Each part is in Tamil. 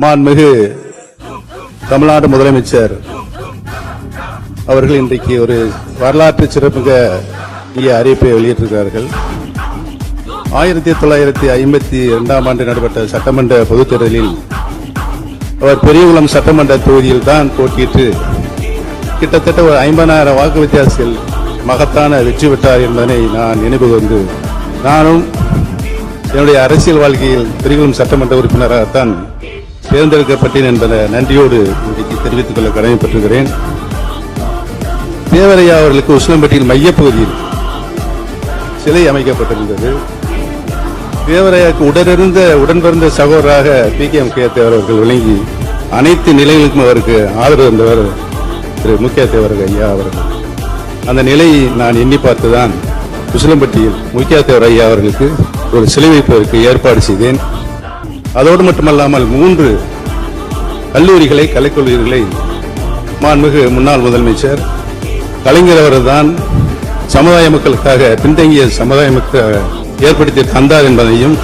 மாண்புமிகு தமிழ்நாடு முதலமைச்சர் அவர்கள் இன்றைக்கு ஒரு வரலாற்று சிறப்புமிக்க அறிவிப்பை வெளியிட்டிருக்கிறார்கள். 1952 ஆண்டு நடைபெற்ற சட்டமன்ற பொதுத் தேர்தலில் அவர் பெரியகுளம் சட்டமன்ற தொகுதியில் தான் போட்டியிட்டு கிட்டத்தட்ட ஒரு 50,000 வாக்கு வித்தியாசத்தில் மகத்தான வெற்றி பெற்றார் என்பதனை நான் நினைவு வந்து நானும் என்னுடைய அரசியல் வாழ்க்கையில் பெரியகுளம் சட்டமன்ற உறுப்பினராகத்தான் தேர்ந்தெடுக்கப்பட்டேன் என்பதை நன்றியோடு இன்றைக்கு தெரிவித்துக் கொள்ள கடமைப்பட்டிருக்கிறேன். தேவரையா அவர்களுக்கு உசிலம்பட்டியின் மையப்பகுதியில் சிலை அமைக்கப்பட்டிருந்தது. தேவரையாவுக்கு உடன் பிறந்த சகோதரராக PKM தேவர் அவர்கள் விளங்கி அனைத்து நிலைகளுக்கும் அவருக்கு ஆதரவு இருந்தவர் திரு முக்கிய தேவர் ஐயா அவர்கள். அந்த நிலையை நான் எண்ணி பார்த்துதான் உசிலம்பட்டியில் முக்கிய தேவர் ஐயா அவர்களுக்கு ஒரு சிலை வைப்பதற்கு ஏற்பாடு செய்தேன். அதோடு மட்டுமல்லாமல் 3 கல்லூரிகளை கலைக்கல்லூரிகளை மாண்புமிகு முன்னாள் முதலமைச்சர் கலைஞர் அவர்கள்தான் சமுதாய மக்களுக்காக பின்தங்கிய சமுதாய மக்களுக்காக ஏற்படுத்தி தந்தார் என்பதையும்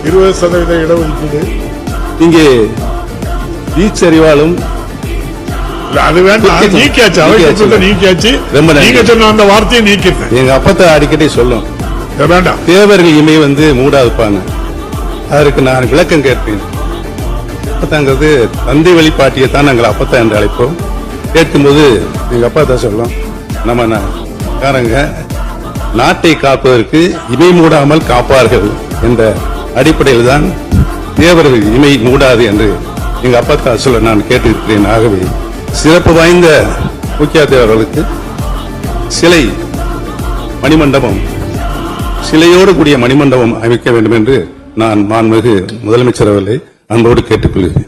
20% இடஒதுக்கீடு இங்கே வீச்சறிவாலும் அது வேண்டாம் நீக்கியாச்சு. நீங்க சொன்ன அந்த வார்த்தையை நீக்கிட்டேன். எங்க அப்பத்தை அடிக்கடி சொல்லும் வேண்டாம் தேவர்கள் இமை மூடாதுப்பான்னு. அதற்கு நான் விளக்கம் கேட்பேன். அப்பத்தாங்கிறது தந்தை வழிபாட்டியை தான் நாங்கள் அப்பத்தா என்று அழைப்போம். கேட்கும்போது எங்க அப்பா தான் சொல்லும், நம்ம காரங்க நாட்டை காப்பதற்கு இமை மூடாமல் காப்பார்கள் என்ற அடிப்படையில் தான் தேவர்கள் இமை மூடாது என்று எங்க அப்பா சொல்ல நான் கேட்டிருக்கிறேன். ஆகவே சிறப்பு வாய்ந்த முக்கிய தேவர்களுக்கு சிலை மணிமண்டபம் சிலையோடு கூடிய மணிமண்டபம் அமைக்க வேண்டும் என்று நான் மாண்புமிகு முதலமைச்சர் அவர்களை அன்போடு கேட்டுக்கொள்கிறேன்.